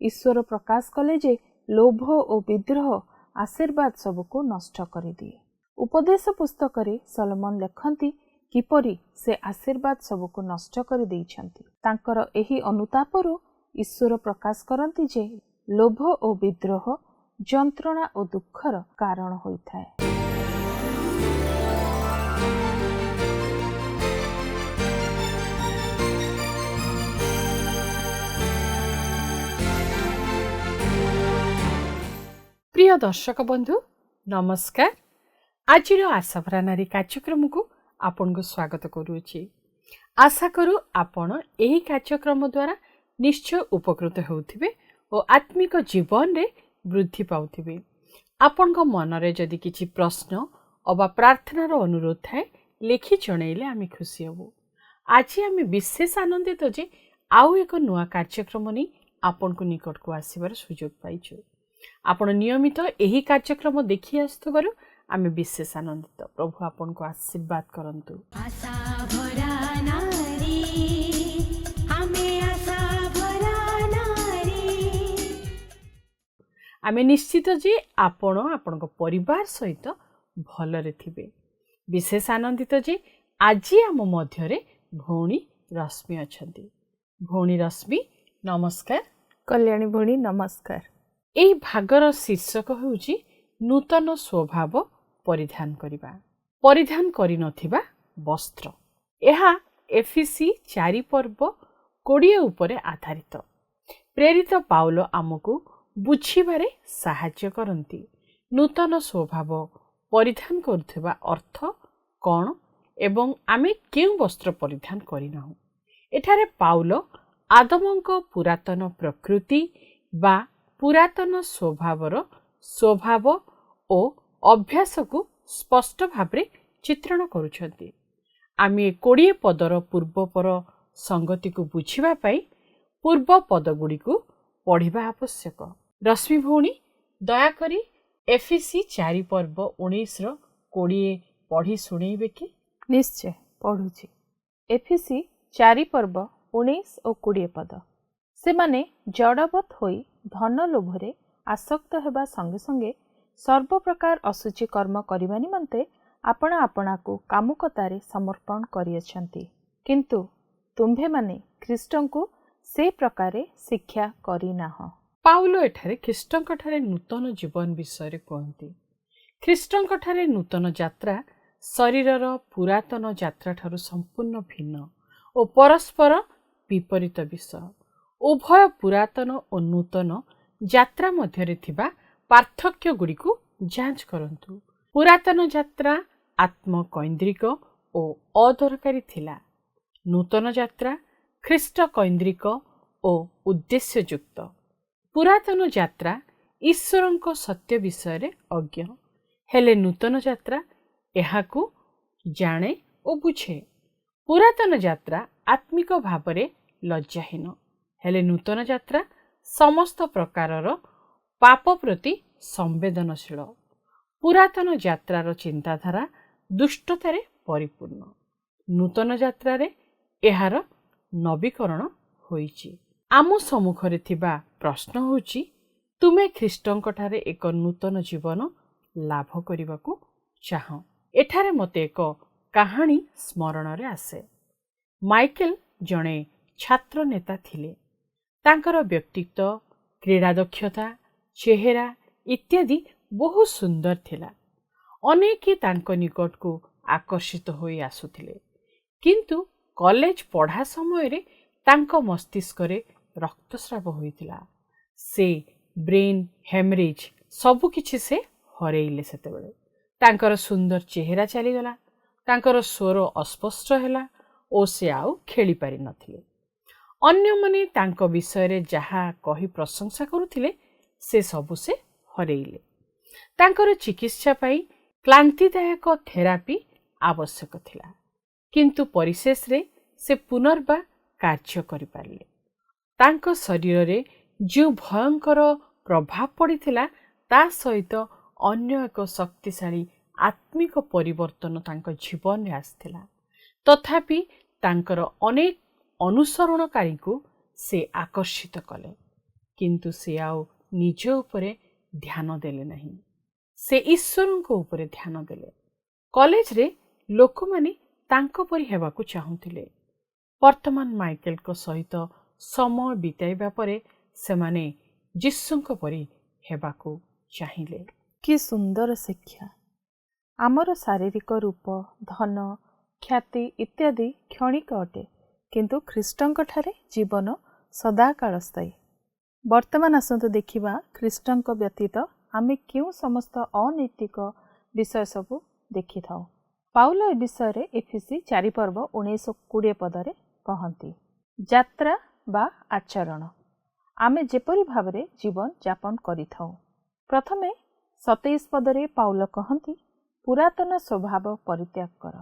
ईश्वर प्रकाश कले जे लोभ और विद्रोह आशीर्वाद सबको नष्ट करदिए। उपदेश पुस्तक रे सलोमन लेखନ୍ତି किपरि से आशीर्वाद सबको नष्ट कर देइछन्ति। तांकर एही अनुतापरु ईश्वर प्रकाश करନ୍ତି जे लोभ और विद्रोह जंत्रणा और दुखर कारण होइथाय। प्रिय दर्शक बंधु नमस्कार। आज आशा भरा नारी कार्यक्रम को आपन को स्वागत करुछि। आशा करू आपण एही कार्यक्रम द्वारा निश्चय उपकृत होउथिबे और आत्मिक जीवन रे वृद्धि पाउथिबे। आपण को मन रे जदि किछि प्रश्न अबा प्रार्थनार अनुरोध थाए लेखि जणैले आमे खुशी हबो। आज आमे विशेष आनंदित जे आउ एक नुआ कार्यक्रम नै आपण को निकट को आसीबार सुयोग पाइछु। आपण नियमित एही कार्यक्रम देखि आस्तुबारु आमे विशेष आनंदित। प्रभु आपण को आशीर्वाद करंतु। आशा भरा नारी, हमें आशा भरा नारी। आमे निश्चित जे आपण आपण को परिवार सहित भलरे थिबे। विशेष आनंदित जे आज आम मध्य रे भौणी रश्मि अछंती। भौणी रश्मि नमस्कार। कल्याणी भौणी नमस्कार। एही भागर शीर्षक होउची नूतन स्वभाव परिधान करिबा। परिधान करि नथिबा वस्त्र। एहा एफिसी 4 पर्व 20 उपरे आधारित। प्रेरित पाउलो आमको बुझिबारे सहाय्य करंती। नूतन स्वभाव परिधान करथिबा अर्थ कोन एवं आमे केउ वस्त्र परिधान करिनाहु। एठारे पाउलो आदमंक पुरातन प्रकृति बा पुरातन स्वभावर स्वभाव ओ अभ्यास को स्पष्ट भावरे चित्रण करुछंती। आमे 20 पदर पूर्वपर संगति को बुझिबा पई पूर्व पद गुडी को पढ़िबा आवश्यक। रश्मि भौणी दया करी एफिसी 4 पर्व 19 रो 20 पढ़ी सुनैबे कि? निश्चय पढ़ुछि। एफिसी 4 पर्व 19 और 20 पद। से माने जड़वत होई धन लोभरे आसक्त हेबा संगे संगे सर्व प्रकार असुचि कर्म करिबा निमंते आपण आपणा को कामुकतारे समर्पण करियछंती। किंतु तुम्भे माने ख्रीष्टंकु से प्रकारे शिक्षा करिनाह। पाउलो एठारे ख्रीष्टंकठारे नूतन जीवन विषय रे कहंती। ख्रीष्टंकठारे नूतन यात्रा शरीरर पुरातन यात्रा ठारू संपूर्ण भिन्न और परस्पर विपरीत विषय। उभय पुरातन और नूतन यात्रा मध्यरे थिबा पार्थक्य गुडी को जांच करंतु। पुरातन यात्रा आत्मकैंद्रिक और अदरकारी थिला। नूतन यात्रा ख्रीष्ट कैंद्रिक और उद्देश्ययुक्त। पुरातन यात्रा ईश्वरंक सत्य विषय रे अज्ञ हेले नूतन यात्रा एहाकू जाने और बुझे। पुरातन यात्रा आत्मिक भावरे लज्जाहीन हेले नूतन यात्रा समस्त प्रकारर पाप प्रति संवेदनशील। पुरातन यात्रार चिंताधारा दुष्टतारे परिपूर्ण। नूतन यात्रारे एहार नवीकरण होईची। आम सम्मुखरे थिबा प्रश्न होची तुमे ख्रीष्टंकठारे एक नूतन जीवन लाभ करिबाकू चाह। एठारे मते एक कहानी स्मरण रे आसे। माइकेल जणे छात्र नेता थिले। तांकर व्यक्तित्व क्रीड़ा दक्षता चेहरा इत्यादि बहुत सुंदर थिला। अनेक तांको निकट को आकर्षित होई आसुथिले। किंतु कॉलेज पढ़ा समय रे तांको मस्तिष्क रे रक्तस्राव होइतिला। से ब्रेन हेमरेज सबु किछि से हरेइले। सेतेबेले तांकर सुंदर चेहरा चली गला। तांकर स्वर अस्पष्ट हैला ओ से आउ खेली पारि नथिले। अन्य मने तांको विषय रे जहा कही प्रशंसा करुथिले से सबु से हरेइले। तांकर चिकित्सा पाई क्लांतिदायक थेरापी आवश्यक थिला। किंतु परिशेष रे से पुनर्बार कार्य करि पारले। तांको शरीर रे जो भयंकर प्रभाव पड़िथिला ता सहित अन्य एक शक्तिशाली आत्मिक परिवर्तन तांको जीवन रे आस्थिला। तथापि तांकर अनेक अनुसरणकारी को से आकर्षित कले। କିନ୍ତୁ ସେ ଆଉ ନିଜ ଉପରେ ଧ୍ୟାନ ଦେଲେ ନାହିଁ। ସେ ଈଶ୍ୱରଙ୍କ ଉପରେ ଧ୍ୟାନ ଦେଲେ। କଲେଜରେ ଲୋକମାନେ ତାଙ୍କ ପରି ହେବାକୁ ଚାହୁଁଥିଲେ। ବର୍ତ୍ତମାନ ମାଇକେଲଙ୍କ ସହିତ ସମୟ ବିତାଇବା ପରେ ସେମାନେ ଯୀଶୁଙ୍କ ପରି ହେବାକୁ ଚାହିଁଲେ। କି ସୁନ୍ଦର ଶିକ୍ଷା! ଆମର ଶାରୀରିକ ରୂପ, ଧନ, ଖ୍ୟାତି ଇତ୍ୟାଦି କ୍ଷଣିକ ଅଟେ, କିନ୍ତୁ ଖ୍ରୀଷ୍ଟଙ୍କଠାରେ ଜୀବନ ସଦାକାଳ ସ୍ଥାୟୀ। ବର୍ତ୍ତମାନ ଆସନ୍ତୁ ଦେଖିବା ଖ୍ରୀଷ୍ଟଙ୍କ ବ୍ୟତୀତ ଆମେ କେଉଁ ସମସ୍ତ ଅନୈତିକ ବିଷୟ ସବୁ ଦେଖିଥାଉ। ପାଉଲ ଏ ବିଷୟରେ ଏଫେସୀ 4 ପର୍ବ 19-20 ପଦରେ କହନ୍ତି, ଯାତ୍ରା ବା ଆଚରଣ ଆମେ ଯେପରି ଭାବରେ ଜୀବନ ଯାପନ କରିଥାଉ। ପ୍ରଥମେ 27 ପଦରେ ପାଉଲ କହନ୍ତି, ପୁରାତନ ସ୍ୱଭାବ ପରିତ୍ୟାଗ କର।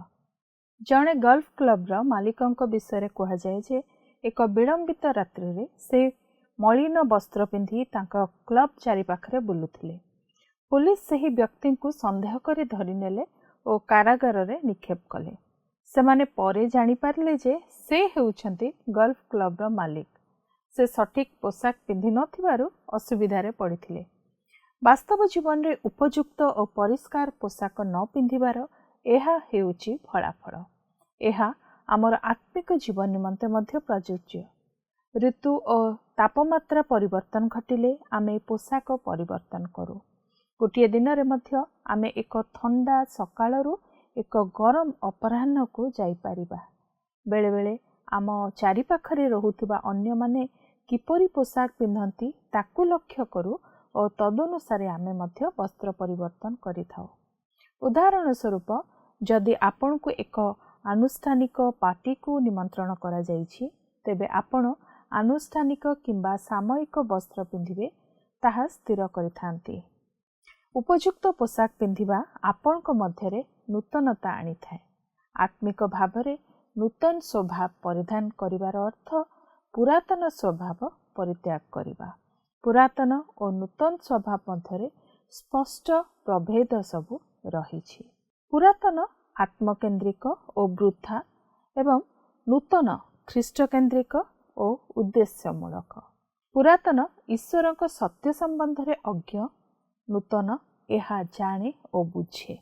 ଜଣେ ଗଲ୍ଫ କ୍ଲବର ମାଲିକଙ୍କ ବିଷୟରେ କୁହାଯାଏ ଯେ ଏକ ବିଳମ୍ବିତ ରାତ୍ରିରେ ସେ ମଳିନ ବସ୍ତ୍ର ପିନ୍ଧି ତାଙ୍କ କ୍ଲବ ଚାରିପାଖରେ ବୁଲୁଥିଲେ। ପୁଲିସ ସେହି ବ୍ୟକ୍ତିଙ୍କୁ ସନ୍ଦେହ କରି ଧରିନେଲେ ଓ କାରାଗାରରେ ନିକ୍ଷେପ କଲେ। ସେମାନେ ପରେ ଜାଣିପାରିଲେ ଯେ ସେ ହେଉଛନ୍ତି ଗଲ୍ଫ କ୍ଲବର ମାଲିକ। ସେ ସଠିକ୍ ପୋଷାକ ପିନ୍ଧିନଥିବାରୁ ଅସୁବିଧାରେ ପଡ଼ିଥିଲେ। ବାସ୍ତବ ଜୀବନରେ ଉପଯୁକ୍ତ ଓ ପରିଷ୍କାର ପୋଷାକ ନ ପିନ୍ଧିବାର ଏହା ହେଉଛି ଫଳାଫଳ। ଏହା ଆମର ଆତ୍ମିକ ଜୀବନ ନିମନ୍ତେ ମଧ୍ୟ ପ୍ରଯୁଜ୍ୟ। ଋତୁ ଓ ତାପମାତ୍ରା ପରିବର୍ତ୍ତନ ଘଟିଲେ ଆମେ ପୋଷାକ ପରିବର୍ତ୍ତନ କରୁ। ଗୋଟିଏ ଦିନରେ ମଧ୍ୟ ଆମେ ଏକ ଥଣ୍ଡା ସକାଳରୁ ଏକ ଗରମ ଅପରାହ୍ନକୁ ଯାଇପାରିବା। ବେଳେବେଳେ ଆମ ଚାରିପାଖରେ ରହୁଥିବା ଅନ୍ୟମାନେ କିପରି ପୋଷାକ ପିନ୍ଧନ୍ତି ତାକୁ ଲକ୍ଷ୍ୟ କରୁ ଓ ତଦନୁସାରେ ଆମେ ମଧ୍ୟ ବସ୍ତ୍ର ପରିବର୍ତ୍ତନ କରିଥାଉ। ଉଦାହରଣ ସ୍ୱରୂପ, ଯଦି ଆପଣଙ୍କୁ ଏକ ଆନୁଷ୍ଠାନିକ ପାର୍ଟିକୁ ନିମନ୍ତ୍ରଣ କରାଯାଇଛି, ତେବେ ଆପଣ ଆନୁଷ୍ଠାନିକ କିମ୍ବା ସାମୟିକ ବସ୍ତ୍ର ପିନ୍ଧିବେ ତାହା ସ୍ଥିର କରିଥାନ୍ତି। ଉପଯୁକ୍ତ ପୋଷାକ ପିନ୍ଧିବା ଆପଣଙ୍କ ମଧ୍ୟରେ ନୂତନତା ଆଣିଥାଏ। ଆତ୍ମିକ ଭାବରେ ନୂତନ ସ୍ୱଭାବ ପରିଧାନ କରିବାର ଅର୍ଥ ପୁରାତନ ସ୍ୱଭାବ ପରିତ୍ୟାଗ କରିବା। ପୁରାତନ ଓ ନୂତନ ସ୍ୱଭାବ ମଧ୍ୟରେ ସ୍ପଷ୍ଟ ପ୍ରଭେଦ ସବୁ ରହିଛି। ପୁରାତନ ଆତ୍ମକେନ୍ଦ୍ରିକ ଓ ବୃଥା ଏବଂ ନୂତନ ଖ୍ରୀଷ୍ଟକେନ୍ଦ୍ରିକ ଓ ଉଦ୍ଦେଶ୍ୟମୂଳକ। ପୁରାତନ ଈଶ୍ୱରଙ୍କ ସତ୍ୟ ସମ୍ବନ୍ଧରେ ଅଜ୍ଞ, ନୂତନ ଏହା ଜାଣେ ଓ ବୁଝେ।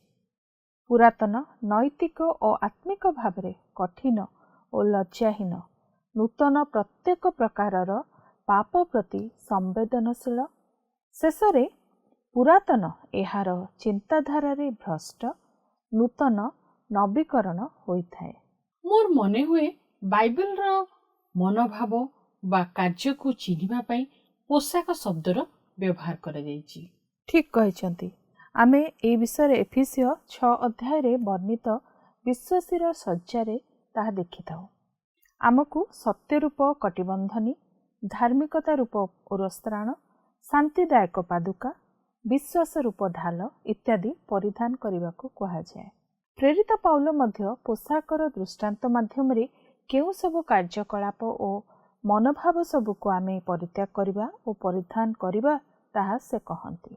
ପୁରାତନ ନୈତିକ ଓ ଆତ୍ମିକ ଭାବରେ କଠିନ ଓ ଲଜ୍ଜାହୀନ, ନୂତନ ପ୍ରତ୍ୟେକ ପ୍ରକାରର ପାପ ପ୍ରତି ସମ୍ବେଦନଶୀଳ। ଶେଷରେ ପୁରାତନ ଏହାର ଚିନ୍ତାଧାରାରେ ଭ୍ରଷ୍ଟ, ନୂତନ ନବୀକରଣ ହୋଇଥାଏ। ମୋର ମନେ ହୁଏ ବାଇବେଲର ମନୋଭାବ ବା କାର୍ଯ୍ୟକୁ ଚିହ୍ନିବା ପାଇଁ ପୋଷାକ ଶବ୍ଦର ବ୍ୟବହାର କରାଯାଇଛି। ଠିକ୍ କହିଛନ୍ତି। ଆମେ ଏହି ବିଷୟରେ ଏଫେସୀୟ 6 ଅଧ୍ୟାୟରେ ବର୍ଣ୍ଣିତ ବିଶ୍ୱାସୀର ଶଯ୍ୟାରେ ତାହା ଦେଖିଥାଉ। ଆମକୁ ସତ୍ୟ ରୂପ କଟିବନ୍ଧନୀ, ଧାର୍ମିକତା ରୂପ ଓରସ୍ତ୍ରାଣ, ଶାନ୍ତିଦାୟକ ପାଦୁକା, ବିଶ୍ୱାସ ରୂପ ଢାଲ ଇତ୍ୟାଦି ପରିଧାନ କରିବାକୁ କୁହାଯାଏ। ପ୍ରେରିତ ପାଉଲ ମଧ୍ୟ ପୋଷାକର ଦୃଷ୍ଟାନ୍ତ ମାଧ୍ୟମରେ କେଉଁ ସବୁ କାର୍ଯ୍ୟକଳାପ ଓ ମନୋଭାବ ସବୁକୁ ଆମେ ପରିତ୍ୟାଗ କରିବା ଓ ପରିଧାନ କରିବା ତାହା ସେ କହନ୍ତି।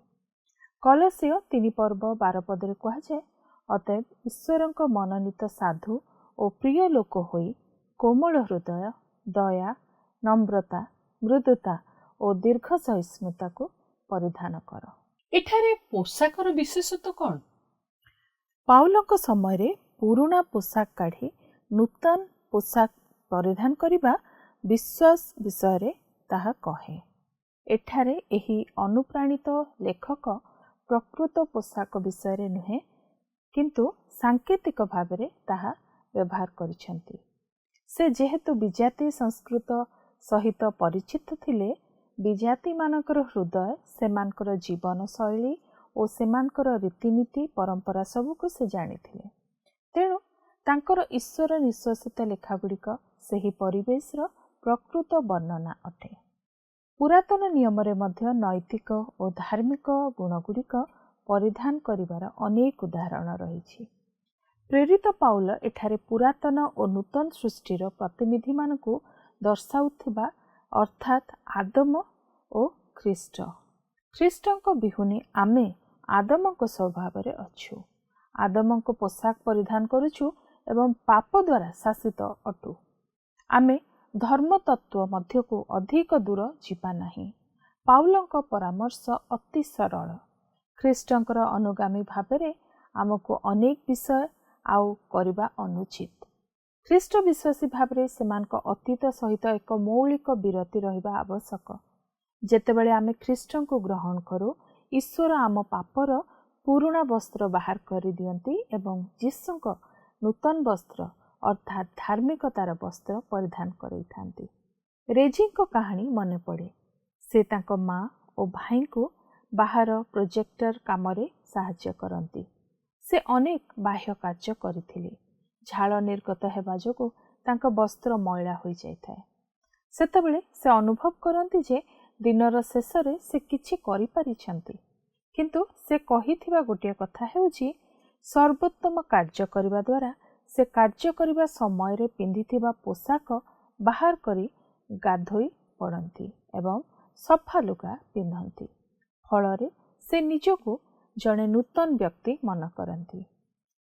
କଲୋସୀୟ 3 ପର୍ବ 12 ପଦରେ କୁହାଯାଏ, ଅତଏବ ଈଶ୍ୱରଙ୍କ ମନୋନୀତ ସାଧୁ ଓ ପ୍ରିୟ ଲୋକ ହୋଇ କୋମଳ ହୃଦୟ, ଦୟା, ନମ୍ରତା, ମୃଦୁତା ଓ ଦୀର୍ଘ ସହିଷ୍ଣୁତାକୁ ପରିଧାନ କର। ଏଠାରେ ପୋଷାକର ବିଶେଷତ୍ୱ କ'ଣ? ପାଉଲଙ୍କ ସମୟରେ ପୁରୁଣା ପୋଷାକ କାଢ଼ି ନୂତନ ପୋଷାକ ପରିଧାନ କରିବା ବିଶ୍ୱାସ ବିଷୟରେ ତାହା କହେ। ଏଠାରେ ଏହି ଅନୁପ୍ରାଣିତ ଲେଖକ ପ୍ରକୃତ ପୋଷାକ ବିଷୟରେ ନୁହେଁ, କିନ୍ତୁ ସାଙ୍କେତିକ ଭାବରେ ତାହା ବ୍ୟବହାର କରିଛନ୍ତି। ସେ ଯେହେତୁ ବିଜାତି ସଂସ୍କୃତ ସହିତ ପରିଚିତ ଥିଲେ, ବିଜାତିମାନଙ୍କର ହୃଦୟ, ସେମାନଙ୍କର ଜୀବନଶୈଳୀ ଓ ସେମାନଙ୍କର ରୀତିନୀତି ପରମ୍ପରା ସବୁକୁ ସେ ଜାଣିଥିଲେ। ତେଣୁ ତାଙ୍କର ଈଶ୍ୱର ନିଶ୍ୱାସିତ ଲେଖାଗୁଡ଼ିକ ସେହି ପରିବେଶର ପ୍ରକୃତ ବର୍ଣ୍ଣନା ଅଟେ। ପୁରାତନ ନିୟମରେ ମଧ୍ୟ ନୈତିକ ଓ ଧାର୍ମିକ ଗୁଣଗୁଡ଼ିକ ପରିଧାନ କରିବାର ଅନେକ ଉଦାହରଣ ରହିଛି। ପ୍ରେରିତ ପାଉଲ ଏଠାରେ ପୁରାତନ ଓ ନୂତନ ସୃଷ୍ଟିର ପ୍ରତିନିଧିମାନଙ୍କୁ ଦର୍ଶାଉଥିବା ଅର୍ଥାତ୍ ଆଦମ ଓ ଖ୍ରୀଷ୍ଟ। ଖ୍ରୀଷ୍ଟଙ୍କ ବିହୁନୀ ଆମେ ଆଦମଙ୍କ ସ୍ୱଭାବରେ ଅଛୁ। ଆଦମଙ୍କ ପୋଷାକ ପରିଧାନ କରୁଛୁ ଏବଂ ପାପ ଦ୍ୱାରା ଶାସିତ ଅଟୁ। ଆମେ ଧର୍ମ ତତ୍ତ୍ୱ ମଧ୍ୟକୁ ଅଧିକ ଦୂର ଯିବା ନାହିଁ। ପାଉଲଙ୍କ ପରାମର୍ଶ ଅତି ସରଳ। ଖ୍ରୀଷ୍ଟଙ୍କର ଅନୁଗାମୀ ଭାବରେ ଆମକୁ ଅନେକ ବିଷୟ ଆଉ କରିବା ଅନୁଚିତ। ଖ୍ରୀଷ୍ଟ ବିଶ୍ୱାସୀ ଭାବରେ ସେମାନଙ୍କ ଅତୀତ ସହିତ ଏକ ମୌଳିକ ବିରତି ରହିବା ଆବଶ୍ୟକ। ଯେତେବେଳେ ଆମେ ଖ୍ରୀଷ୍ଟଙ୍କୁ ଗ୍ରହଣ କରୁ, ଈଶ୍ୱର ଆମ ପାପର ପୁରୁଣା ବସ୍ତ୍ର ବାହାର କରିଦିଅନ୍ତି ଏବଂ ଯୀଶୁଙ୍କ ନୂତନ ବସ୍ତ୍ର ଅର୍ଥାତ୍ ଧାର୍ମିକତାର ବସ୍ତ୍ର ପରିଧାନ କରାଇଥାନ୍ତି। ରେଜିଙ୍କ କାହାଣୀ ମନେ ପଡ଼େ। ସେ ତାଙ୍କ ମା ଓ ଭାଇଙ୍କୁ ବାହାର ପ୍ରୋଜେକ୍ଟର କାମରେ ସାହାଯ୍ୟ କରନ୍ତି। ସେ ଅନେକ ବାହ୍ୟ କାର୍ଯ୍ୟ କରିଥିଲେ। ଝାଳ ନିର୍ଗତ ହେବା ଯୋଗୁଁ ତାଙ୍କ ବସ୍ତ୍ର ମଇଳା ହୋଇଯାଇଥାଏ। ସେତେବେଳେ ସେ ଅନୁଭବ କରନ୍ତି ଯେ ଦିନର ଶେଷରେ ସେ କିଛି କରିପାରିଛନ୍ତି। କିନ୍ତୁ ସେ କହିଥିବା ଗୋଟିଏ କଥା ହେଉଛି, ସର୍ବୋତ୍ତମ କାର୍ଯ୍ୟ କରିବା ଦ୍ୱାରା ସେ କାର୍ଯ୍ୟ କରିବା ସମୟରେ ପିନ୍ଧିଥିବା ପୋଷାକ ବାହାର କରି ଗାଧୋଇ ପଡ଼ନ୍ତି ଏବଂ ସଫା ଲୁଗା ପିନ୍ଧନ୍ତି। ଫଳରେ ସେ ନିଜକୁ ଜଣେ ନୂତନ ବ୍ୟକ୍ତି ମନେ କରନ୍ତି।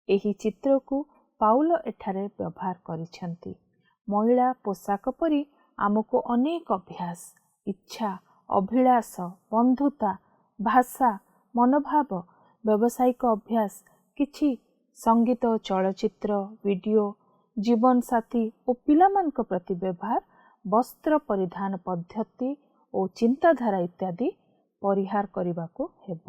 ଏହି ଚିତ୍ରକୁ ପାଉଲ ଏଠାରେ ବ୍ୟବହାର କରିଛନ୍ତି। ମଇଳା ପୋଷାକ ପରି ଆମକୁ ଅନେକ ଅଭ୍ୟାସ, ଇଚ୍ଛା, ଅଭିଳାଷ, ବନ୍ଧୁତା, ଭାଷା, ମନୋଭାବ, ବ୍ୟବସାୟିକ ଅଭ୍ୟାସ, କିଛି ସଙ୍ଗୀତ ଓ ଚଳଚ୍ଚିତ୍ର, ଭିଡ଼ିଓ, ଜୀବନସାଥୀ ଓ ପିଲାମାନଙ୍କ ପ୍ରତି ବ୍ୟବହାର, ବସ୍ତ୍ର ପରିଧାନ ପଦ୍ଧତି ଓ ଚିନ୍ତାଧାରା ଇତ୍ୟାଦି ପରିହାର କରିବାକୁ ହେବ।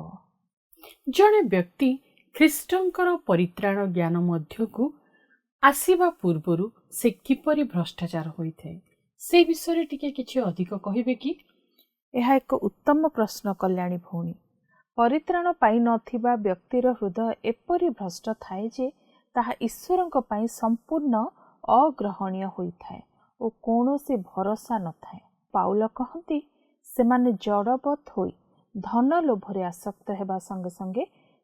ଜଣେ ବ୍ୟକ୍ତି ଖ୍ରୀଷ୍ଟଙ୍କର ପରିତ୍ରାଣ ଜ୍ଞାନ ମଧ୍ୟକୁ ଆସିବା ପୂର୍ବରୁ ସେ କିପରି ଭ୍ରଷ୍ଟାଚାର ହୋଇଥାଏ, ସେ ବିଷୟରେ ଟିକେ କିଛି ଅଧିକ କହିବେ କି? ଏହା ଏକ ଉତ୍ତମ ପ୍ରଶ୍ନ କଲ୍ୟାଣୀ ଭଉଣୀ। ପରିତ୍ରାଣ ପାଇନଥିବା ବ୍ୟକ୍ତିର ହୃଦୟ ଏପରି ଭ୍ରଷ୍ଟ ଥାଏ ଯେ ତାହା ଈଶ୍ୱରଙ୍କ ପାଇଁ ସମ୍ପୂର୍ଣ୍ଣ ଅଗ୍ରହଣୀୟ ହୋଇଥାଏ ଓ କୌଣସି ଭରସା ନଥାଏ। ପାଉଲ କହନ୍ତି, ସେମାନେ ଜଡ଼ବତ୍ ହୋଇ ଧନ ଲୋଭରେ ଆସକ୍ତ ହେବା ସଙ୍ଗେ ସଙ୍ଗେ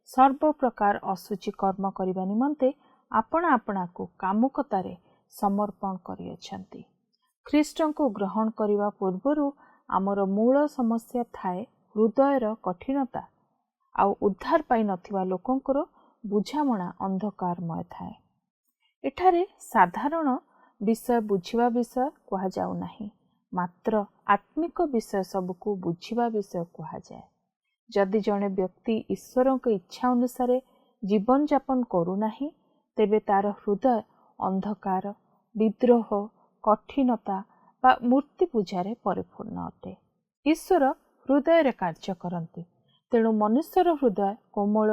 ସର୍ବପ୍ରକାର ଅଶୁଚି କର୍ମ କରିବା ନିମନ୍ତେ ଆପଣା ଆପଣାକୁ କାମୁକତାରେ ସମର୍ପଣ କରିଅଛନ୍ତି। ଖ୍ରୀଷ୍ଟଙ୍କୁ ଗ୍ରହଣ କରିବା ପୂର୍ବରୁ ଆମର ମୂଳ ସମସ୍ୟା ଥାଏ ହୃଦୟର କଠିନତା ଆଉ ଉଦ୍ଧାର ପାଇନଥିବା ଲୋକଙ୍କର ବୁଝାମଣା ଅନ୍ଧକାରମୟ ଥାଏ। ଏଠାରେ ସାଧାରଣ ବିଷୟ ବୁଝିବା ବିଷୟ କୁହାଯାଉ ନାହିଁ, ମାତ୍ର ଆତ୍ମିକ ବିଷୟ ସବୁକୁ ବୁଝିବା ବିଷୟ କୁହାଯାଏ। ଯଦି ଜଣେ ବ୍ୟକ୍ତି ଈଶ୍ୱରଙ୍କ ଇଚ୍ଛା ଅନୁସାରେ ଜୀବନଯାପନ କରୁନାହିଁ, ତେବେ ତାର ହୃଦୟ ଅନ୍ଧକାର, ବିଦ୍ରୋହ, କଠିନତା ବା ମୂର୍ତ୍ତି ପୂଜାରେ ପରିପୂର୍ଣ୍ଣ ଅଟେ। ଈଶ୍ୱର ହୃଦୟରେ କାର୍ଯ୍ୟ କରନ୍ତି, ତେଣୁ ମନୁଷ୍ୟର ହୃଦୟ କୋମଳ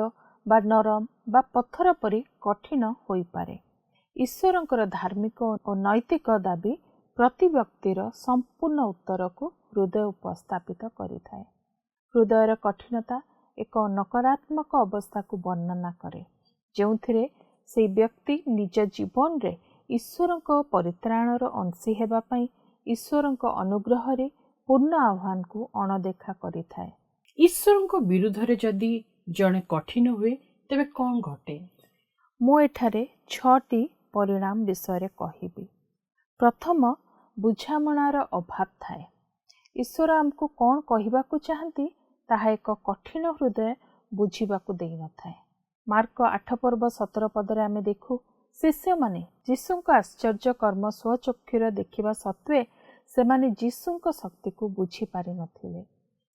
ବା ନରମ ବା ପଥର ପରି କଠିନ ହୋଇପାରେ। ଈଶ୍ୱରଙ୍କର ଧାର୍ମିକ ଓ ନୈତିକ ଦାବି ପ୍ରତି ବ୍ୟକ୍ତିର ସମ୍ପୂର୍ଣ୍ଣ ଉତ୍ତରକୁ ହୃଦୟ ଉପସ୍ଥାପିତ କରିଥାଏ। ହୃଦୟର କଠିନତା ଏକ ନକାରାତ୍ମକ ଅବସ୍ଥାକୁ ବର୍ଣ୍ଣନା କରେ, ଯେଉଁଥିରେ ସେହି ବ୍ୟକ୍ତି ନିଜ ଜୀବନରେ ଈଶ୍ୱରଙ୍କ ପରିତ୍ରାଣର ଅଂଶୀ ହେବା ପାଇଁ ଈଶ୍ୱରଙ୍କ ଅନୁଗ୍ରହରେ ପୂର୍ଣ୍ଣ ଆହ୍ୱାନକୁ ଅଣଦେଖା କରିଥାଏ। ଈଶ୍ୱରଙ୍କ ବିରୁଦ୍ଧରେ ଯଦି ଜଣେ କଠିନ ହୁଏ, ତେବେ କ'ଣ ଘଟେ? ମୁଁ ଏଠାରେ 6ଟି ପରିଣାମ ବିଷୟରେ କହିବି। ପ୍ରଥମ, ବୁଝାମଣାର ଅଭାବ ଥାଏ। ଈଶ୍ୱର ଆମକୁ କ'ଣ କହିବାକୁ ଚାହାନ୍ତି, ତାହା ଏକ କଠିନ ହୃଦୟ ବୁଝିବାକୁ ଦେଇନଥାଏ। ମାର୍କ 8:17 ଆମେ ଦେଖୁ, ଶିଷ୍ୟମାନେ ଯୀଶୁଙ୍କ ଆଶ୍ଚର୍ଯ୍ୟ କର୍ମ ସ୍ୱଚକ୍ଷୁରେ ଦେଖିବା ସତ୍ତ୍ୱେ ସେମାନେ ଯୀଶୁଙ୍କ ଶକ୍ତିକୁ ବୁଝିପାରିନଥିଲେ।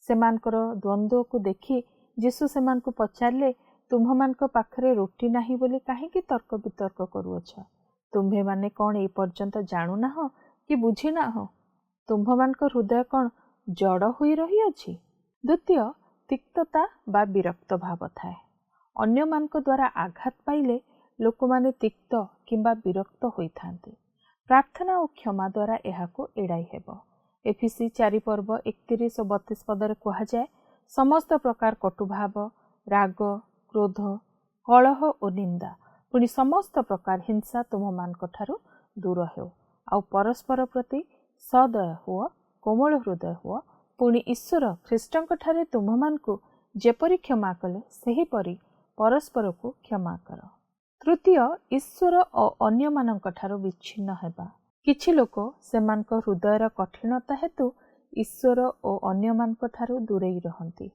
ସେମାନଙ୍କର ଦ୍ୱନ୍ଦ୍ୱକୁ ଦେଖି ଯୀଶୁ ସେମାନଙ୍କୁ ପଚାରିଲେ, ତୁମ୍ଭମାନଙ୍କ ପାଖରେ ରୁଟି ନାହିଁ ବୋଲି କାହିଁକି ତର୍କ ବିତର୍କ କରୁଅଛ? ତୁମ୍ଭେମାନେ କ'ଣ ଏ ପର୍ଯ୍ୟନ୍ତ ଜାଣୁନାହଁ କି ବୁଝିନାହଁ? ତୁମ୍ଭମାନଙ୍କ ହୃଦୟ କ'ଣ ଜଡ଼ ହୋଇ ରହିଅଛି? ଦ୍ୱିତୀୟ, ତିକ୍ତତା ବା ବିରକ୍ତ ଭାବ ଥାଏ। ଅନ୍ୟମାନଙ୍କ ଦ୍ୱାରା ଆଘାତ ପାଇଲେ ଲୋକମାନେ ତିକ୍ତ କିମ୍ବା ବିରକ୍ତ ହୋଇଥାନ୍ତି। ପ୍ରାର୍ଥନା ଓ କ୍ଷମା ଦ୍ୱାରା ଏହାକୁ ଏଡ଼ାଇ ହେବ। ଏଫିସି 4:31-32 କୁହାଯାଏ, ସମସ୍ତ ପ୍ରକାର କଟୁଭାବ, ରାଗ, କ୍ରୋଧ, କଳହ ଓ ନିନ୍ଦା, ପୁଣି ସମସ୍ତ ପ୍ରକାର ହିଂସା ତୁମମାନଙ୍କ ଠାରୁ ଦୂର ହେଉ, ଆଉ ପରସ୍ପର ପ୍ରତି ସଦୟ ହୁଅ, କୋମଳ ହୃଦୟ ହୁଅ। ପୁଣି ଈଶ୍ୱର ଖ୍ରୀଷ୍ଟଙ୍କଠାରେ ତୁମମାନଙ୍କୁ ଯେପରି କ୍ଷମା କଲେ, ସେହିପରି ପରସ୍ପରକୁ କ୍ଷମା କର। ତୃତୀୟ, ଈଶ୍ୱର ଓ ଅନ୍ୟମାନଙ୍କଠାରୁ ବିଚ୍ଛିନ୍ନ ହେବା। କିଛି ଲୋକ ସେମାନଙ୍କ ହୃଦୟର କଠିନତା ହେତୁ ଈଶ୍ୱର ଓ ଅନ୍ୟମାନଙ୍କଠାରୁ ଦୂରେଇ ରହନ୍ତି।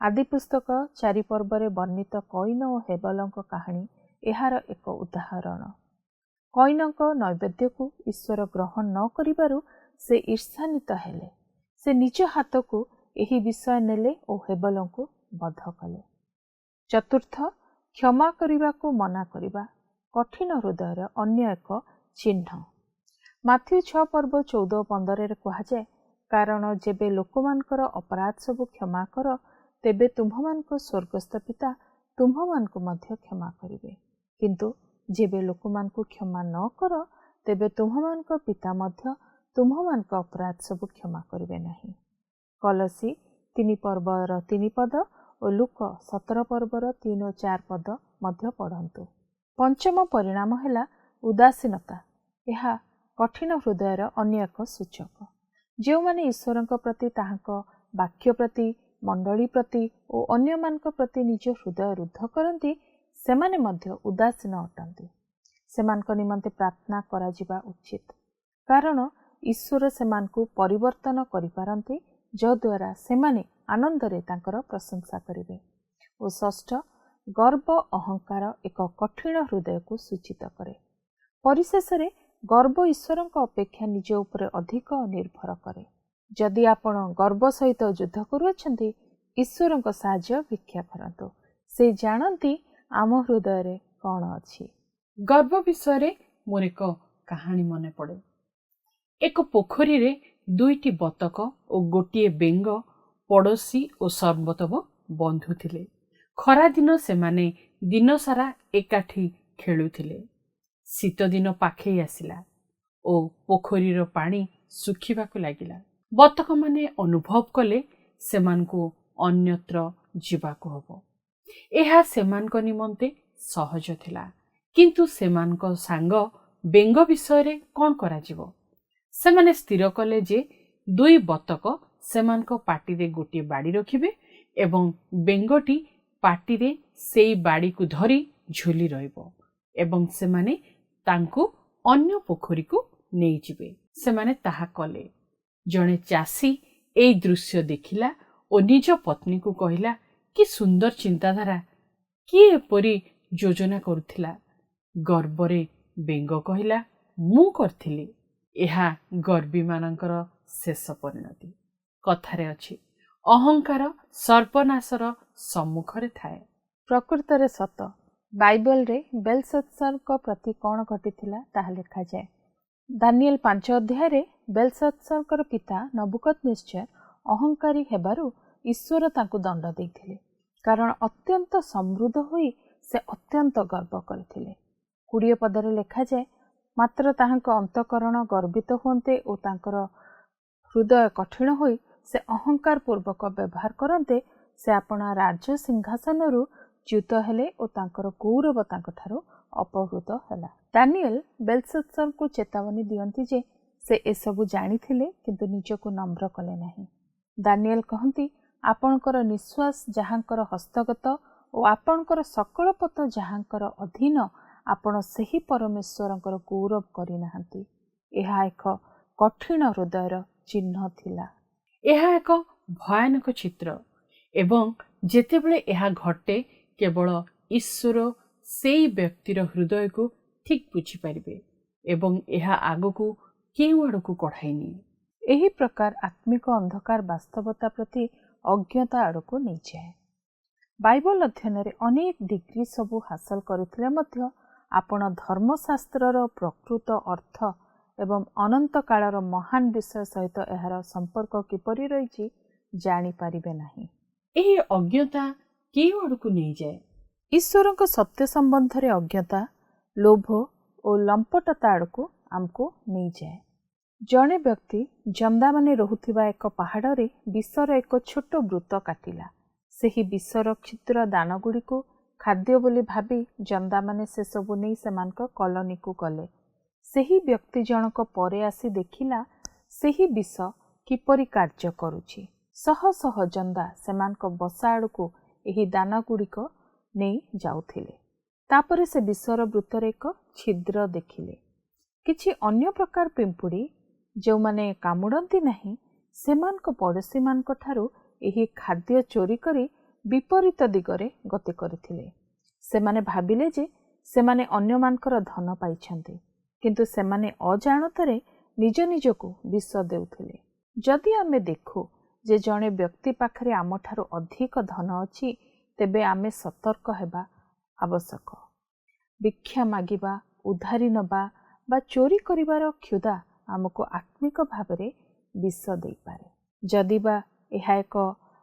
ଆଦି ପୁସ୍ତକ 4 ବର୍ଣ୍ଣିତ କଇନ ଓ ହେବଲଙ୍କ କାହାଣୀ ଏହାର ଏକ ଉଦାହରଣ। କଇନଙ୍କ ନୈବେଦ୍ୟକୁ ଈଶ୍ୱର ଗ୍ରହଣ ନ କରିବାରୁ ସେ ଈର୍ଷାନ୍ୱିତ ହେଲେ। ସେ ନିଜ ହାତକୁ ଏହି ବିଷୟ ନେଲେ ଓ ହେବଲଙ୍କୁ ବଧ କଲେ। ଚତୁର୍ଥ, କ୍ଷମା କରିବାକୁ ମନା କରିବା କଠିନ ହୃଦୟର ଅନ୍ୟ ଏକ ଚିହ୍ନ। ମାଥ୍ୟୁ 6 ପର୍ବ 14-15 କୁହାଯାଏ, କାରଣ ଯେବେ ଲୋକମାନଙ୍କର ଅପରାଧ ସବୁ କ୍ଷମା କର, ତେବେ ତୁମ୍ଭମାନଙ୍କ ସ୍ୱର୍ଗସ୍ଥ ପିତା ତୁମ୍ଭମାନଙ୍କୁ ମଧ୍ୟ କ୍ଷମା କରିବେ। କିନ୍ତୁ ଯେବେ ଲୋକମାନଙ୍କୁ କ୍ଷମା ନ କର, ତେବେ ତୁମ୍ଭମାନଙ୍କ ପିତା ମଧ୍ୟ ତୁମ୍ଭମାନଙ୍କ ଅପରାଧ ସବୁ କ୍ଷମା କରିବେ ନାହିଁ। କଲସି 3 ପର୍ବର 3 ପଦ ଓ ଲୁକ 17 ପର୍ବର 3 ଓ 4 ପଦ ମଧ୍ୟ ପଢ଼ନ୍ତୁ। ପଞ୍ଚମ ପରିଣାମ ହେଲା ଉଦାସୀନତା। ଏହା କଠିନ ହୃଦୟର ଅନ୍ୟ ଏକ ସୂଚକ। ଯେଉଁମାନେ ଈଶ୍ୱରଙ୍କ ପ୍ରତି, ତାହାଙ୍କ ବାକ୍ୟ ପ୍ରତି, ମଣ୍ଡଳୀ ପ୍ରତି ଓ ଅନ୍ୟମାନଙ୍କ ପ୍ରତି ନିଜ ହୃଦୟ ରୁଦ୍ଧ କରନ୍ତି, ସେମାନେ ମଧ୍ୟ ଉଦାସୀନ ଅଟନ୍ତି। ସେମାନଙ୍କ ନିମନ୍ତେ ପ୍ରାର୍ଥନା କରାଯିବା ଉଚିତ, କାରଣ ଈଶ୍ୱର ସେମାନଙ୍କୁ ପରିବର୍ତ୍ତନ କରିପାରନ୍ତି, ଯଦ୍ୱାରା ସେମାନେ ଆନନ୍ଦରେ ତାଙ୍କର ପ୍ରଶଂସା କରିବେ। ଓ ଷଷ୍ଠ, ଗର୍ବ ଅହଙ୍କାର ଏକ କଠିନ ହୃଦୟକୁ ସୂଚିତ କରେ। ପରିଶେଷରେ ଗର୍ବ ଈଶ୍ୱରଙ୍କ ଅପେକ୍ଷା ନିଜ ଉପରେ ଅଧିକ ନିର୍ଭର କରେ। ଯଦି ଆପଣ ଗର୍ବ ସହିତ ଯୁଦ୍ଧ କରୁଅଛନ୍ତି, ଈଶ୍ୱରଙ୍କ ସାହାଯ୍ୟ ଭିକ୍ଷା କରନ୍ତୁ। ସେ ଜାଣନ୍ତି ଆମ ହୃଦୟରେ କ'ଣ ଅଛି। ଗର୍ବ ବିଷୟରେ ମୋର ଏକ କାହାଣୀ ମନେ ପଡ଼େ। ଏକ ପୋଖରୀରେ 2ଟି ବତକ ଓ ଗୋଟିଏ ବେଙ୍ଗ ପଡ଼ୋଶୀ ଓ ସର୍ବୋତ୍ତମ ବନ୍ଧୁ ଥିଲେ। ଖରାଦିନ ସେମାନେ ଦିନସାରା ଏକାଠି ଖେଳୁଥିଲେ। ଶୀତଦିନ ପାଖେଇ ଆସିଲା ଓ ପୋଖରୀର ପାଣି ଶୁଖିବାକୁ ଲାଗିଲା। ବତକମାନେ ଅନୁଭବ କଲେ ସେମାନଙ୍କୁ ଅନ୍ୟତ୍ର ଯିବାକୁ ହେବ। ଏହା ସେମାନଙ୍କ ନିମନ୍ତେ ସହଜ ଥିଲା, କିନ୍ତୁ ସେମାନଙ୍କ ସାଙ୍ଗ ବେଙ୍ଗ ବିଷୟରେ କ'ଣ କରାଯିବ? ସେମାନେ ସ୍ଥିର କଲେ ଯେ 2 ବତକ ସେମାନଙ୍କ ପାଟିରେ ଗୋଟିଏ ବାଡ଼ି ରଖିବେ ଏବଂ ବେଙ୍ଗଟି ପାଟିରେ ସେଇ ବାଡ଼ିକୁ ଧରି ଝୁଲି ରହିବ ଏବଂ ସେମାନେ ତାଙ୍କୁ ଅନ୍ୟ ପୋଖରୀକୁ ନେଇଯିବେ। ସେମାନେ ତାହା କଲେ। ଜଣେ ଚାଷୀ ଏଇ ଦୃଶ୍ୟ ଦେଖିଲା ଓ ନିଜ ପତ୍ନୀକୁ କହିଲା, କି ସୁନ୍ଦର ଚିନ୍ତାଧାରା! କିଏ ଏପରି ଯୋଜନା କରୁଥିଲା? ଗର୍ବରେ ବେଙ୍ଗ କହିଲା, ମୁଁ କରିଥିଲି। ଏହା ଗର୍ବୀମାନଙ୍କର ଶେଷ ପରିଣତି। କଥାରେ ଅଛି, ଅହଙ୍କାର ସର୍ବନାଶର ସମ୍ମୁଖରେ ଥାଏ। ପ୍ରକୃତରେ ସତ। ବାଇବଲରେ ବେଲଶତ୍ସରଙ୍କ ପ୍ରତି କ'ଣ ଘଟିଥିଲା ତାହା ଲେଖାଯାଏ। ଦାନିଏଲ 5 ଅଧ୍ୟାୟରେ ବେଲଶତ୍ସରଙ୍କର ପିତା ନବୁକଦନେସ୍ଜର ଅହଙ୍କାରୀ ହେବାରୁ ଈଶ୍ୱର ତାଙ୍କୁ ଦଣ୍ଡ ଦେଇଥିଲେ, କାରଣ ଅତ୍ୟନ୍ତ ସମୃଦ୍ଧ ହୋଇ ସେ ଅତ୍ୟନ୍ତ ଗର୍ବ କରିଥିଲେ। 20 ପଦରେ ଲେଖାଯାଏ, ମାତ୍ର ତାହାଙ୍କ ଅନ୍ତଃକରଣ ଗର୍ବିତ ହୁଅନ୍ତେ ଓ ତାଙ୍କର ହୃଦୟ କଠିନ ହୋଇ ସେ ଅହଙ୍କାର ପୂର୍ବକ ବ୍ୟବହାର କରନ୍ତେ, ସେ ଆପଣା ରାଜ ସିଂହାସନରୁ ଚ୍ୟୁତ ହେଲେ ଓ ତାଙ୍କର ଗୌରବ ତାଙ୍କଠାରୁ ଅପହୃତ ହେଲା। ଦାନିଏଲ ବେଲଶତ୍ସରଙ୍କୁ ଚେତାବନୀ ଦିଅନ୍ତି ଯେ ସେ ଏସବୁ ଜାଣିଥିଲେ, କିନ୍ତୁ ନିଜକୁ ନମ୍ର କଲେ ନାହିଁ। ଦାନିଏଲ କହନ୍ତି, ଆପଣଙ୍କର ନିଶ୍ୱାସ ଯାହାଙ୍କର ହସ୍ତଗତ ଓ ଆପଣଙ୍କର ସକଳ ପଥ ଯାହାଙ୍କର ଅଧୀନ, ଆପଣ ସେହି ପରମେଶ୍ୱରଙ୍କର ଗୌରବ କରିନାହାନ୍ତି। ଏହା ଏକ କଠିନ ହୃଦୟର ଚିହ୍ନ ଥିଲା। ଏହା ଏକ ଭୟାନକ ଚିତ୍ର ଏବଂ ଯେତେବେଳେ ଏହା ଘଟେ, କେବଳ ଈଶ୍ୱର ସେଇ ବ୍ୟକ୍ତିର ହୃଦୟକୁ ଠିକ୍ ବୁଝିପାରିବେ ଏବଂ ଏହା ଆଗକୁ କେଉଁ ଆଡ଼କୁ କଢ଼ାଇ ନିଏ। ଏହି ପ୍ରକାର ଆତ୍ମିକ ଅନ୍ଧକାର ବାସ୍ତବତା ପ୍ରତି ଅଜ୍ଞତା ଆଡ଼କୁ ନେଇଯାଏ। ବାଇବଲ ଅଧ୍ୟୟନରେ ଅନେକ ଡିଗ୍ରୀ ସବୁ ହାସଲ କରିଥିଲେ ମଧ୍ୟ ଆପଣ ଧର୍ମଶାସ୍ତ୍ରର ପ୍ରକୃତ ଅର୍ଥ ଏବଂ ଅନନ୍ତ କାଳର ମହାନ ବିଷୟ ସହିତ ଏହାର ସମ୍ପର୍କ କିପରି ରହିଛି ଜାଣିପାରିବେ ନାହିଁ। ଏହି ଅଜ୍ଞତା କେଉଁ ଆଡ଼କୁ ନେଇଯାଏ? ଈଶ୍ୱରଙ୍କ ସତ୍ୟ ସମ୍ବନ୍ଧରେ ଅଜ୍ଞତା, ଲୋଭ ଓ ଲମ୍ପଟତା ଆଡ଼କୁ ଆମକୁ ନେଇଯାଏ। ଜଣେ ବ୍ୟକ୍ତି ଜନ୍ଦାମାନେ ରହୁଥିବା ଏକ ପାହାଡ଼ରେ ବିଷର ଏକ ଛୋଟ ବୃତ୍ତ କାଟିଲା। ସେହି ବିଷର କ୍ଷୁଦ୍ର ଦାନଗୁଡ଼ିକୁ ଖାଦ୍ୟ ବୋଲି ଭାବି ଜନ୍ଦାମାନେ ସେସବୁ ନେଇ ସେମାନଙ୍କ କଲୋନୀକୁ ଗଲେ। ସେହି ବ୍ୟକ୍ତି ଜଣକ ପରେ ଆସି ଦେଖିଲା ସେହି ବିଷ କିପରି କାର୍ଯ୍ୟ କରୁଛି। ଶହ ଶହ ଜନ୍ଦା ସେମାନଙ୍କ ବସା ଆଡ଼କୁ ଏହି ଦାନାଗୁଡ଼ିକ ନେଇ ଯାଉଥିଲେ। ତାପରେ ସେ ବିଷର ବୃତ୍ତରେ ଏକ ଛିଦ୍ର ଦେଖିଲେ। କିଛି ଅନ୍ୟ ପ୍ରକାର ପିମ୍ପୁଡ଼ି, ଯେଉଁମାନେ କାମୁଡ଼ନ୍ତି ନାହିଁ, ସେମାନଙ୍କ ପଡ଼ୋଶୀମାନଙ୍କ ଠାରୁ ଏହି ଖାଦ୍ୟ ଚୋରି କରି ବିପରୀତ ଦିଗରେ ଗତି କରିଥିଲେ। ସେମାନେ ଭାବିଲେ ଯେ ସେମାନେ ଅନ୍ୟମାନଙ୍କର ଧନ ପାଇଛନ୍ତି, କିନ୍ତୁ ସେମାନେ ଅଜାଣତରେ ନିଜ ନିଜକୁ ବିଷ ଦେଉଥିଲେ। ଯଦି ଆମେ ଦେଖୁ ଯେ ଜଣେ ବ୍ୟକ୍ତି ପାଖରେ ଆମଠାରୁ ଅଧିକ ଧନ ଅଛି ତେବେ ଆମେ ସତର୍କ ହେବା ଆବଶ୍ୟକ। ଭିକ୍ଷା ମାଗିବା, ଉଧାରି ନେବା ବା ଚୋରି କରିବାର କ୍ଷୁଧା ଆମକୁ ଆତ୍ମିକ ଭାବରେ ବିଷ ଦେଇପାରେ। ଯଦି ବା ଏହା ଏକ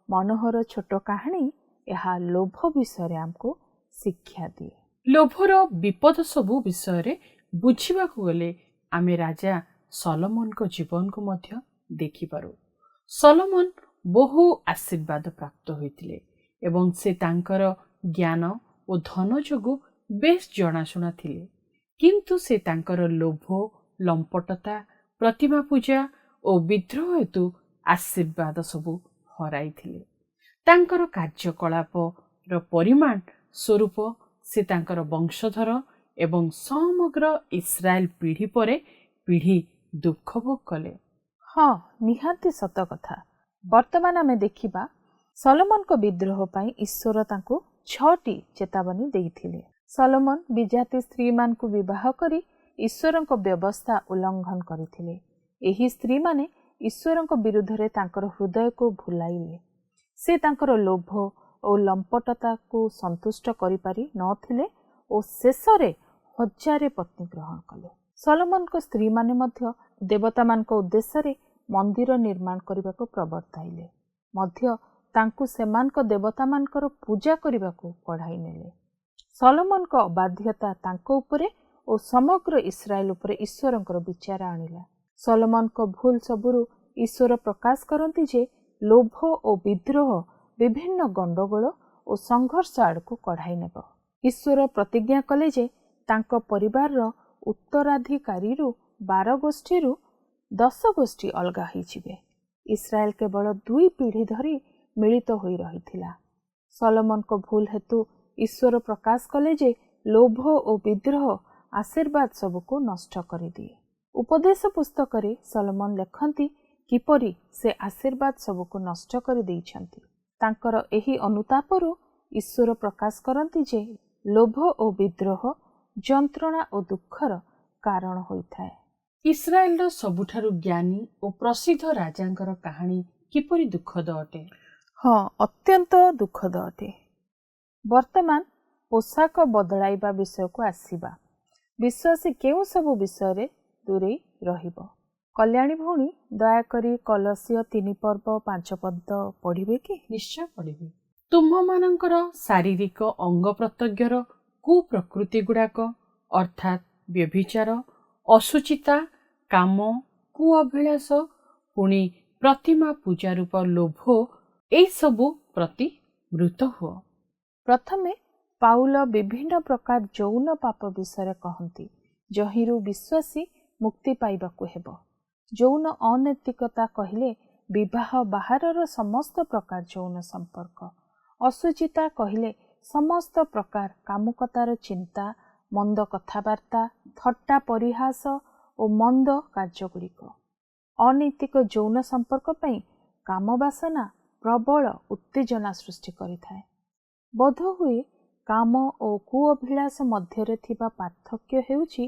ମନୋହର ଛୋଟ କାହାଣୀ, ଏହା ଲୋଭ ବିଷୟରେ ଆମକୁ ଶିକ୍ଷା ଦିଏ। ଲୋଭର ବିପଦ ସବୁ ବିଷୟରେ ବୁଝିବାକୁ ଗଲେ ଆମେ ରାଜା ସଲୋମନଙ୍କ ଜୀବନକୁ ମଧ୍ୟ ଦେଖିପାରୁ। ସଲୋମନ ବହୁ ଆଶୀର୍ବାଦ ପ୍ରାପ୍ତ ହୋଇଥିଲେ ଏବଂ ସେ ତାଙ୍କର ଜ୍ଞାନ ଓ ଧନ ଯୋଗୁଁ ବେଶ ଜଣାଶୁଣା ଥିଲେ, କିନ୍ତୁ ସେ ତାଙ୍କର ଲୋଭ, ଲମ୍ପଟତା, ପ୍ରତିମା ପୂଜା ଓ ବିଦ୍ରୋହ ହେତୁ ଆଶୀର୍ବାଦ ସବୁ ହରାଇଥିଲେ। ତାଙ୍କର କାର୍ଯ୍ୟକଳାପର ପରିମାଣ ସ୍ୱରୂପ ସେ ତାଙ୍କର ବଂଶଧର ଏବଂ ସମଗ୍ର ଇସ୍ରାଏଲ ପିଢ଼ି ପରେ ପିଢ଼ି ଦୁଃଖ ଭୋଗ କଲେ। ହଁ, ନିହାତି ସତ କଥା। ବର୍ତ୍ତମାନ ଆମେ ଦେଖିବା ସଲୋମନଙ୍କ ବିଦ୍ରୋହ ପାଇଁ ଈଶ୍ୱର ତାଙ୍କୁ 6ଟି ଚେତାବନୀ ଦେଇଥିଲେ। ସଲୋମନ ବିଜାତି ସ୍ତ୍ରୀମାନଙ୍କୁ ବିବାହ କରି ଈଶ୍ୱରଙ୍କ ବ୍ୟବସ୍ଥା ଉଲ୍ଲଂଘନ କରିଥିଲେ। ଏହି ସ୍ତ୍ରୀମାନେ ଈଶ୍ୱରଙ୍କ ବିରୁଦ୍ଧରେ ତାଙ୍କର ହୃଦୟକୁ ଭୁଲାଇଲେ। ସେ ତାଙ୍କର ଲୋଭ ଓ ଲମ୍ପଟତାକୁ ସନ୍ତୁଷ୍ଟ କରିପାରି ନଥିଲେ ଓ ଶେଷରେ 1000 ପତ୍ନୀ ଗ୍ରହଣ କଲେ। ସଲୋମନଙ୍କ ସ୍ତ୍ରୀମାନେ ମଧ୍ୟ ଦେବତାମାନଙ୍କ ଉଦ୍ଦେଶ୍ୟରେ ମନ୍ଦିର ନିର୍ମାଣ କରିବାକୁ ପ୍ରବର୍ତ୍ତାଇଲେ ମଧ୍ୟ ତାଙ୍କୁ ସେମାନଙ୍କ ଦେବତାମାନଙ୍କର ପୂଜା କରିବାକୁ ପଢ଼ାଇ ନେଲେ। ସଲୋମନଙ୍କ ଅବାଧ୍ୟତା ତାଙ୍କ ଉପରେ ଓ ସମଗ୍ର ଇସ୍ରାଏଲ ଉପରେ ଈଶ୍ୱରଙ୍କର ବିଚାର ଆଣିଲା। ସଲୋମନଙ୍କ ଭୁଲ ସବୁରୁ ଈଶ୍ୱର ପ୍ରକାଶ କରନ୍ତି ଯେ ଲୋଭ ଓ ବିଦ୍ରୋହ ବିଭିନ୍ନ ଗଣ୍ଡଗୋଳ ଓ ସଂଘର୍ଷ ଆଡ଼କୁ କଢ଼ାଇ ନେବ। ଈଶ୍ୱର ପ୍ରତିଜ୍ଞା କଲେ ଯେ ତାଙ୍କ ପରିବାରର ଉତ୍ତରାଧିକାରୀରୁ 12 ଗୋଷ୍ଠୀରୁ 10 ଗୋଷ୍ଠୀ ଅଲଗା ହୋଇଯିବେ। ଇସ୍ରାଏଲ କେବଳ 2 ପିଢ଼ି ଧରି ମିଳିତ ହୋଇ ରହିଥିଲା। ସଲୋମନଙ୍କ ଭୁଲ ହେତୁ ଈଶ୍ୱର ପ୍ରକାଶ କଲେ ଯେ ଲୋଭ ଓ ବିଦ୍ରୋହ ଆଶୀର୍ବାଦ ସବୁକୁ ନଷ୍ଟ କରିଦିଏ। ଉପଦେଶ ପୁସ୍ତକରେ ସଲୋମନ ଲେଖନ୍ତି କିପରି ସେ ଆଶୀର୍ବାଦ ସବୁକୁ ନଷ୍ଟ କରିଦେଇଛନ୍ତି। ତାଙ୍କର ଏହି ଅନୁତାପରୁ ଈଶ୍ୱର ପ୍ରକାଶ କରନ୍ତି ଯେ ଲୋଭ ଓ ବିଦ୍ରୋହ ଯନ୍ତ୍ରଣା ଓ ଦୁଃଖର କାରଣ ହୋଇଥାଏ। ଇସ୍ରାଏଲର ସବୁଠାରୁ ଜ୍ଞାନୀ ଓ ପ୍ରସିଦ୍ଧ ରାଜାଙ୍କର କାହାଣୀ କିପରି ଦୁଃଖଦ ଅଟେ? ହଁ, ଅତ୍ୟନ୍ତ ଦୁଃଖଦ ଅଟେ। ବର୍ତ୍ତମାନ ପୋଷାକ ବଦଳାଇବା ବିଷୟକୁ ଆସିବା। ବିଶ୍ୱାସୀ କେଉଁ ସବୁ ବିଷୟରେ ଦୂରେଇ ରହିବ? କଲ୍ୟାଣୀ ଭଉଣୀ, ଦୟାକରି କଲସିୟ 3 ପର୍ବ 5 ପଦ ପଢ଼ିବେ କି? ନିଶ୍ଚୟ ପଢ଼ିବି। ତୁମ୍ଭମାନଙ୍କର ଶାରୀରିକ ଅଙ୍ଗ ପ୍ରତ୍ୟଙ୍ଗର କୁପ୍ରକୃତି ଗୁଡ଼ାକ ଅର୍ଥାତ୍ ବ୍ୟଭିଚାର, ଅଶୁଚିତା, କାମ, କୁଅଭିଳାଷ, ପୁଣି ପ୍ରତିମା ପୂଜା ରୂପ ଲୋଭ, ଏହିସବୁ ପ୍ରତି ମୃତ ହୁଅ। ପ୍ରଥମେ ପାଉଲ ବିଭିନ୍ନ ପ୍ରକାର ଯୌନ ପାପ ବିଷୟରେ କହନ୍ତି, ଯହିଁରୁ ବିଶ୍ୱାସୀ ମୁକ୍ତି ପାଇବାକୁ ହେବ। ଯୌନ ଅନୈତିକତା କହିଲେ ବିବାହ ବାହାରର ସମସ୍ତ ପ୍ରକାର ଯୌନ ସମ୍ପର୍କ। ଅଶୁଚିତା କହିଲେ ସମସ୍ତ ପ୍ରକାର କାମୁକତାର ଚିନ୍ତା, ମନ୍ଦ କଥାବାର୍ତ୍ତା, ଥଟ୍ଟା ପରିହାସ ଓ ମନ୍ଦ କାର୍ଯ୍ୟଗୁଡ଼ିକ। ଅନୈତିକ ଯୌନ ସମ୍ପର୍କ ପାଇଁ କାମବାସନା ପ୍ରବଳ ଉତ୍ତେଜନା ସୃଷ୍ଟି କରିଥାଏ। ବୋଧହୁଏ କାମ ଓ କୁଅଭିଳାଷ ମଧ୍ୟରେ ଥିବା ପାର୍ଥକ୍ୟ ହେଉଛି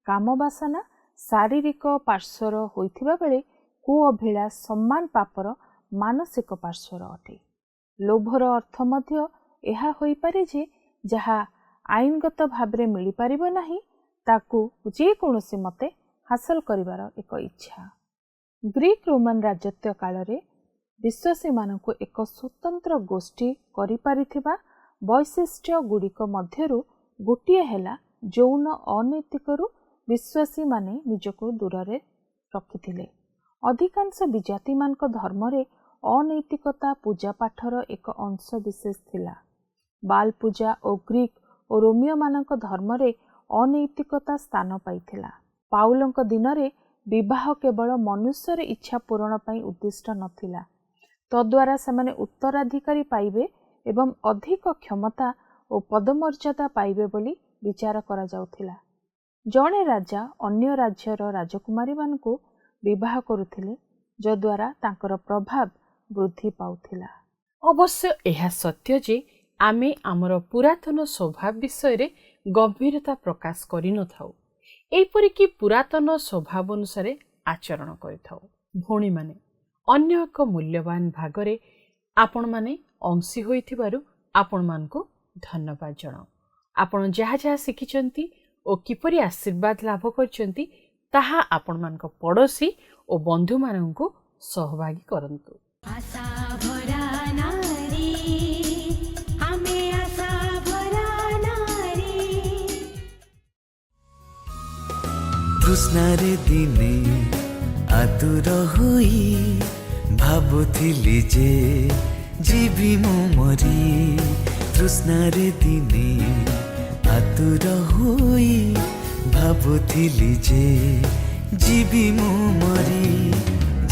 କାମବାସନା ଶାରୀରିକ ପାର୍ଶ୍ୱର ହୋଇଥିବା ବେଳେ କୁଅଭିଳାଷ ସମାନ ପାପର ମାନସିକ ପାର୍ଶ୍ୱର ଅଟେ। ଲୋଭର ଅର୍ଥ ମଧ୍ୟ ଏହା ହୋଇପାରେ ଯେ ଯାହା ଆଇନଗତ ଭାବରେ ମିଳିପାରିବ ନାହିଁ ତାକୁ ଯେକୌଣସି ମତେ ହାସଲ କରିବାର ଏକ ଇଚ୍ଛା। ଗ୍ରୀକ ରୋମାନ ରାଜତ୍ୱ କାଳରେ ବିଶ୍ୱାସୀମାନଙ୍କୁ ଏକ ସ୍ୱତନ୍ତ୍ର ଗୋଷ୍ଠୀ କରିପାରିଥିବା ବୈଶିଷ୍ଟ୍ୟ ଗୁଡ଼ିକ ମଧ୍ୟରୁ ଗୋଟିଏ ହେଲା ଯୌନ ଅନୈତିକରୁ ବିଶ୍ୱାସୀମାନେ ନିଜକୁ ଦୂରରେ ରଖିଥିଲେ। ଅଧିକାଂଶ ବିଜାତିମାନଙ୍କ ଧର୍ମରେ ଅନୈତିକତା ପୂଜାପାଠର ଏକ ଅଂଶ ବିଶେଷ ଥିଲା। ବାଲ୍ ପୂଜା ଓ ଗ୍ରୀକ ଓ ରୋମିଓମାନଙ୍କ ଧର୍ମରେ ଅନୈତିକତା ସ୍ଥାନ ପାଇଥିଲା। ପାଉଲଙ୍କ ଦିନରେ ବିବାହ କେବଳ ମନୁଷ୍ୟର ଇଚ୍ଛା ପୂରଣ ପାଇଁ ଉଦ୍ଦିଷ୍ଟ ନଥିଲା, ତଦ୍ୱାରା ସେମାନେ ଉତ୍ତରାଧିକାରୀ ପାଇବେ ଏବଂ ଅଧିକ କ୍ଷମତା ଓ ପଦମର୍ଯ୍ୟାଦା ପାଇବେ ବୋଲି ବିଚାର କରାଯାଉଥିଲା। ଜଣେ ରାଜା ଅନ୍ୟ ରାଜ୍ୟର ରାଜକୁମାରୀମାନଙ୍କୁ ବିବାହ କରୁଥିଲେ, ଯଦ୍ୱାରା ତାଙ୍କର ପ୍ରଭାବ ବୃଦ୍ଧି ପାଉଥିଲା। ଅବଶ୍ୟ ଏହା ସତ୍ୟ ଯେ ଆମେ ଆମର ପୁରାତନ ସ୍ୱଭାବ ବିଷୟରେ ଗମ୍ଭୀରତା ପ୍ରକାଶ କରିନଥାଉ, ଏପରିକି ପୁରାତନ ସ୍ୱଭାବ ଅନୁସାରେ ଆଚରଣ କରିଥାଉ। ଭଉଣୀମାନେ, अन्य एक मूल्यवान भागरे आपण माने अंशी होइथिबारु आपण मानकु धन्यवाद जणाओ। आपण जहा जहा शिखिचंती ओ किपरि आशीर्वाद लाभ करचंती ताहा आपण मानक पड़ोसी ओ बंधु मानकु सहभागी करंतु। आशा भरा नारी आमे आशा भरा नारी तृष्णारे दिने आतुर होई भाबुथिली जे जीवी मु मरी तृष्णारे दिने आतुर होई भाबुथिली जे जीवी मु मरी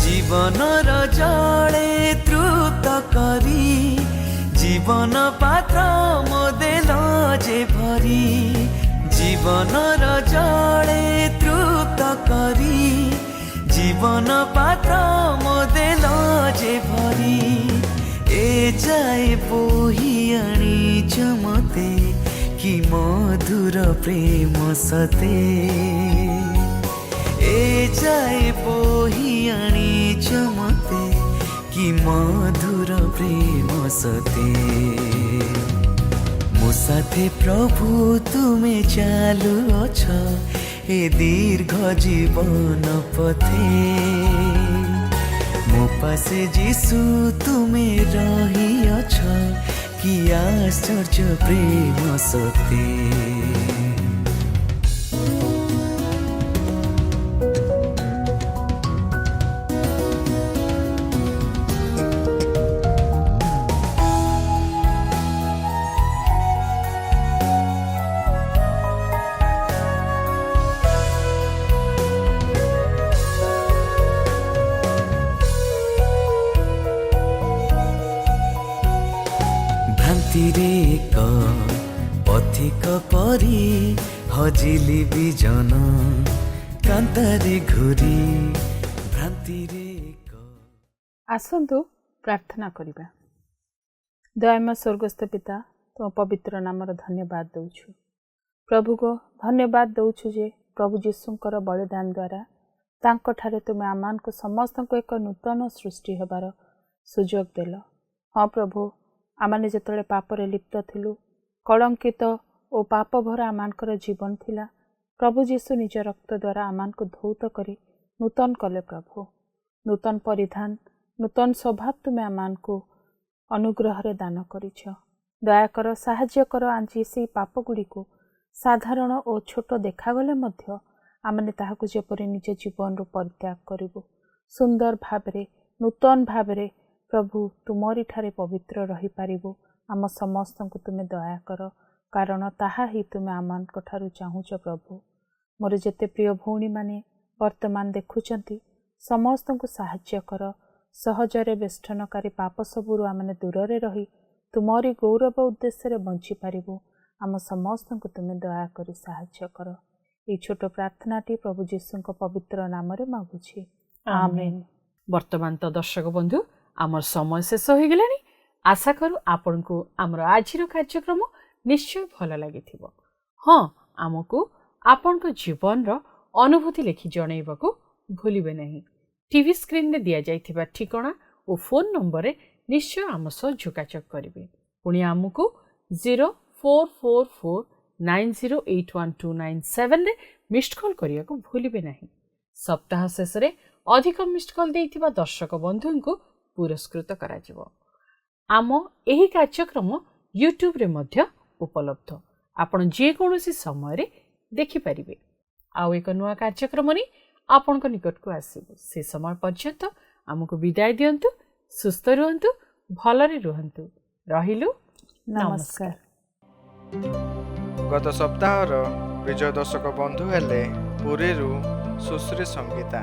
जीवनर जले तृप्त करी जीवन पात्र मोदेल जे भरी जीवनर जले तृप्त करी जीवन पात्र मोदेल जे भरी ए जाए बोही आनी चमते कि मधुर प्रेम सते ए जाए बोही आनी चमते कि मधुर प्रेम सते मो साथे प्रभु तुमे चालू अछ ए दीर्घ जीवन पथे मो पासे जीसु तुमे रही अछ कि आश्चर्य प्रेम सते। भ्रान्तिरे एक पथिक परी हजिली बिजन कांतारे घुरी भ्रान्तिरे एक। आसन्तु प्रार्थना करिबा। दयामय स्वर्गस्थ पिता तुम पवित्र नामर धन्यवाद दौछु प्रभु को धन्यवाद दौछु जे प्रभु जीशुंकर बलिदान द्वारा तांको ठारे तुमे आमान को समस्त को एक नूतन सृष्टि हेबार सुजोग देल। हाँ प्रभु आमाने जेतले पापरे लिप्त थिलु कलंकित ओ पाप भरा आमानकर जीवन थिला प्रभु जीशु निज रक्त द्वारा आमान को धौत करी नूतन कले। प्रभु नूतन परिधान नूतन स्वभाव तुमे आमान को अनुग्रह रे दान करिछ। दया कर साहाय्य कर आंची से पाप गुड़ी को साधारण और छोट देखागले मध्य आमने ताहाकु जेपरि निज जीवन रो परित्याग करिबु सुंदर भाबरे नूतन भाबरे प्रभु तुमरी ठारे पवित्र रही पारिबु। आम समस्त को तुमे दया कर कारण ताहा ही तुमे आमान को ठारू चाहूच। प्रभु मोर जेते प्रिय भौणी माने वर्तमान देखुचंती समस्त को साहाय्य कर सहजरे बेष्टनकारी पाप सबुरु आमने दूर रे रही तुमरी गौरव उद्देश्य रे बंची पारिबु। आम समस्त को तुमे दया करी साहाय्य कर। ये छोट प्रार्थनाटी प्रभु जीशु पवित्र नाम रे मागुछि आमेन। वर्तमान तो दर्शक बंधु आमर समय शेष हो गलानी। आशा करू आपण को आमर आजिर कार्यक्रम निश्चय भल लगी। हाँ आमको आपण को जीवन रो अनुभूति लिखि जणैबाकू भूलिबे नहीं। टीवी स्क्रीन रे दिया जाइथिबा ठिकाना और फोन नंबर रे निश्चय आम सह जोगाजोग करिवे। पुणी आमको 044490812997 रे मिस्ड कॉल करिया को भूलिबे नहीं। सप्ताह शेष रे अधिक मिस्ड कॉल देइथिबा दर्शक बंधु को पुरस्कृत करा जिवो। आम एही कार्यक्रम यूट्यूब रे मध्य उपलब्ध आपण जे कोनोसी समय रे देखि परिबे। आउ एक नुआ कार्यक्रम नी आपण को निकट को आसीबो। से समय पर्यंत आमको विदाय दियंतु। सुस्थ रहंतु भलरे रहंतु। रहिलु नमस्कार। गत सप्ताहर विजय दर्शक बंधु हेले पुरीरू सुश्री संगीता।